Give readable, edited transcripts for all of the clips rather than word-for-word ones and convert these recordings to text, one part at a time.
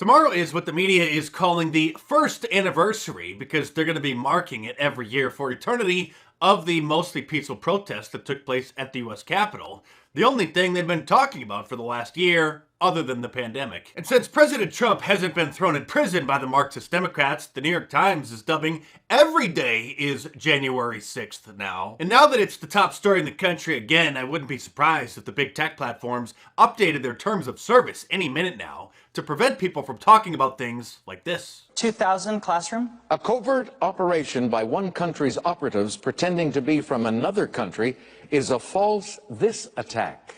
Tomorrow is what the media is calling the first anniversary, because they're going to be marking it every year for eternity, of the mostly peaceful protests that took place at the US Capitol. The only thing they've been talking about for the last year, other than the pandemic. And since President Trump hasn't been thrown in prison by the Marxist Democrats, the New York Times is dubbing every day is January 6th now. And now that it's the top story in the country again, I wouldn't be surprised if the big tech platforms updated their terms of service any minute now to prevent people from talking about things like this. 2000 classroom? A covert operation by one country's operatives pretending to be from another country is a false this attack.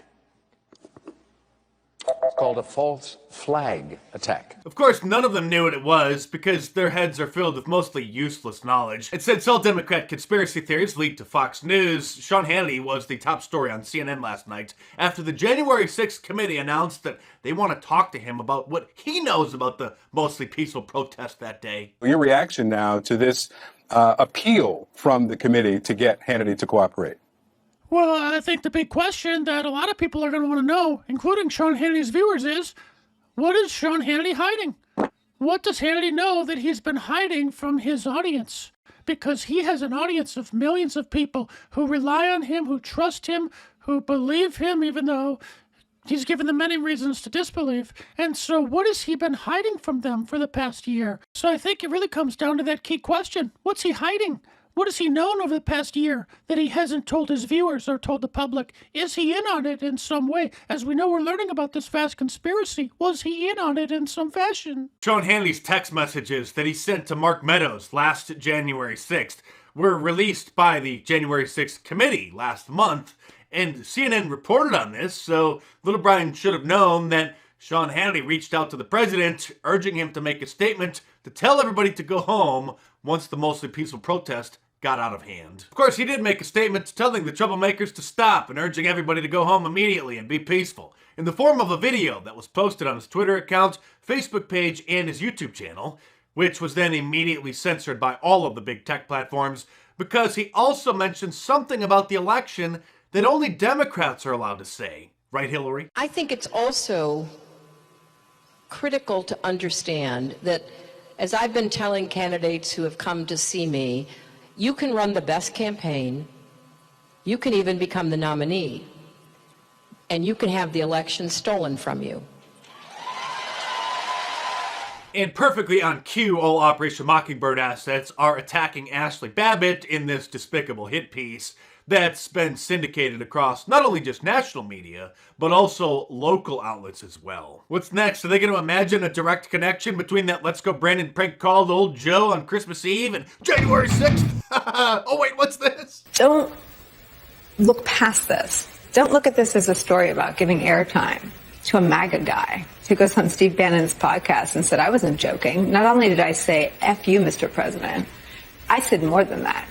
It's called a false flag attack. Of course, none of them knew what it was because their heads are filled with mostly useless knowledge. And since all Democrat conspiracy theories lead to Fox News, Sean Hannity was the top story on CNN last night after the January 6th committee announced that they want to talk to him about what he knows about the mostly peaceful protest that day. Your reaction now to this appeal from the committee to get Hannity to cooperate? Well, I think the big question that a lot of people are going to want to know, including Sean Hannity's viewers, is what is Sean Hannity hiding? What does Hannity know that he's been hiding from his audience? Because he has an audience of millions of people who rely on him, who trust him, who believe him, even though he's given them many reasons to disbelieve. And so what has he been hiding from them for the past year? So I think it really comes down to that key question. What's he hiding? What has he known over the past year that he hasn't told his viewers or told the public? Is he in on it in some way? As we know, we're learning about this vast conspiracy. Was he in on it in some fashion? Sean Hannity's text messages that he sent to Mark Meadows last January 6th were released by the January 6th committee last month, and CNN reported on this, so Little Brian should have known that Sean Hannity reached out to the president, urging him to make a statement to tell everybody to go home once the mostly peaceful protest got out of hand. Of course, he did make a statement telling the troublemakers to stop and urging everybody to go home immediately and be peaceful, in the form of a video that was posted on his Twitter account, Facebook page, and his YouTube channel, which was then immediately censored by all of the big tech platforms because he also mentioned something about the election that only Democrats are allowed to say. Right, Hillary? I think it's also critical to understand that, as I've been telling candidates who have come to see me, you can run the best campaign, you can even become the nominee, and you can have the election stolen from you. And perfectly on cue, all Operation Mockingbird assets are attacking Ashley Babbitt in this despicable hit piece that's been syndicated across not only just national media, but also local outlets as well. What's next? Are they going to imagine a direct connection between that Let's Go Brandon prank call to old Joe on Christmas Eve and January 6th? Oh wait, what's this? Don't look past this. Don't look at this as a story about giving airtime to a MAGA guy who goes on Steve Bannon's podcast and said, I wasn't joking. Not only did I say, F you, Mr. President, I said more than that.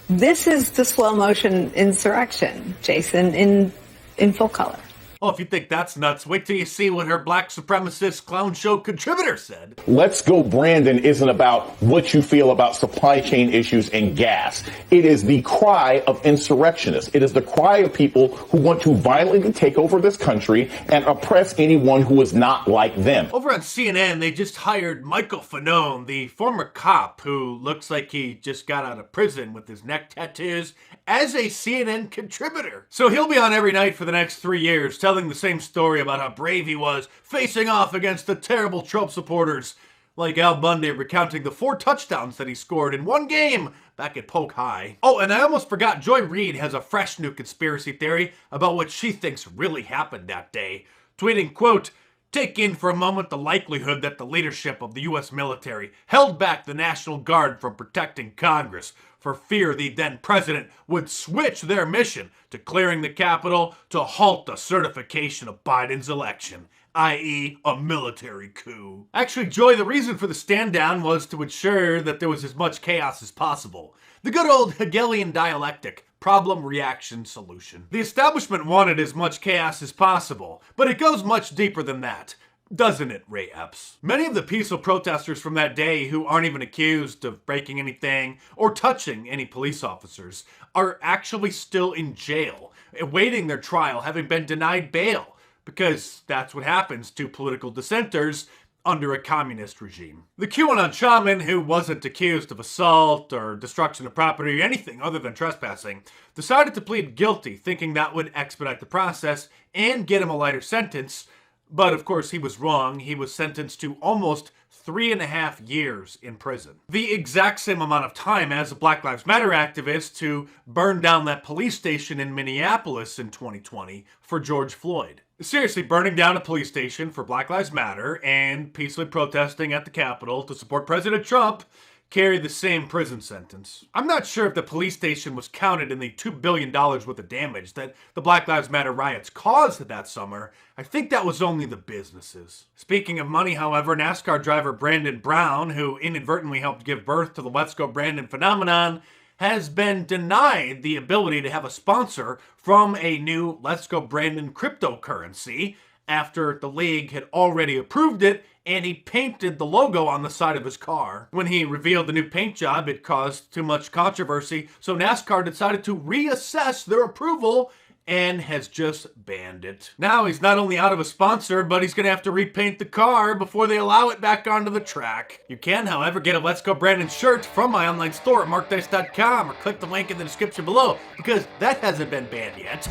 This is the slow motion insurrection, Jason, in full color. Well, if you think that's nuts, wait till you see what her black supremacist clown show contributor said. Let's Go Brandon isn't about what you feel about supply chain issues and gas. It is the cry of insurrectionists. It is the cry of people who want to violently take over this country and oppress anyone who is not like them. Over on CNN, they just hired Michael Fanone, the former cop who looks like he just got out of prison with his neck tattoos, as a CNN contributor. So he'll be on every night for the next 3 years, telling the same story about how brave he was facing off against the terrible Trump supporters, like Al Bundy recounting the 4 touchdowns that he scored in one game back at Polk High. Oh, and I almost forgot, Joy Reid has a fresh new conspiracy theory about what she thinks really happened that day, tweeting, quote, take in for a moment the likelihood that the leadership of the U.S. military held back the National Guard from protecting Congress for fear the then president would switch their mission to clearing the Capitol to halt the certification of Biden's election, i.e. a military coup. Actually, Joy, the reason for the stand down was to ensure that there was as much chaos as possible. The good old Hegelian dialectic, problem, reaction, solution. The establishment wanted as much chaos as possible, but it goes much deeper than that. Doesn't it, Ray Epps? Many of the peaceful protesters from that day who aren't even accused of breaking anything or touching any police officers are actually still in jail, awaiting their trial, having been denied bail, because that's what happens to political dissenters under a communist regime. The QAnon shaman, who wasn't accused of assault or destruction of property or anything other than trespassing, decided to plead guilty, thinking that would expedite the process and get him a lighter sentence. But of course he was wrong. He was sentenced to almost 3.5 years in prison. The exact same amount of time as a Black Lives Matter activist who burned down that police station in Minneapolis in 2020 for George Floyd. Seriously, burning down a police station for Black Lives Matter and peacefully protesting at the Capitol to support President Trump carry the same prison sentence. I'm not sure if the police station was counted in the $2 billion worth of damage that the Black Lives Matter riots caused that summer. I think that was only the businesses. Speaking of money, however, NASCAR driver Brandon Brown, who inadvertently helped give birth to the Let's Go Brandon phenomenon, has been denied the ability to have a sponsor from a new Let's Go Brandon cryptocurrency after the league had already approved it and he painted the logo on the side of his car. When he revealed the new paint job, it caused too much controversy, so NASCAR decided to reassess their approval and has just banned it. Now he's not only out of a sponsor, but he's gonna have to repaint the car before they allow it back onto the track. You can, however, get a Let's Go Brandon shirt from my online store at markdice.com or click the link in the description below, because that hasn't been banned yet.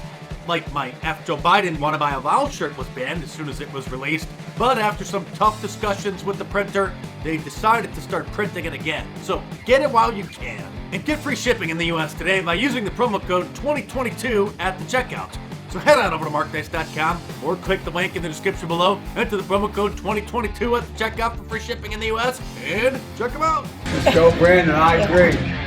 Like my F. Joe Biden Wanna Buy a Vowel shirt was banned as soon as it was released, but after some tough discussions with the printer, they decided to start printing it again. So get it while you can. And get free shipping in the US today by using the promo code 2022 at the checkout. So head on over to markdice.com or click the link in the description below, enter the promo code 2022 at the checkout for free shipping in the US, and check them out. Let's go, Brandon. I agree.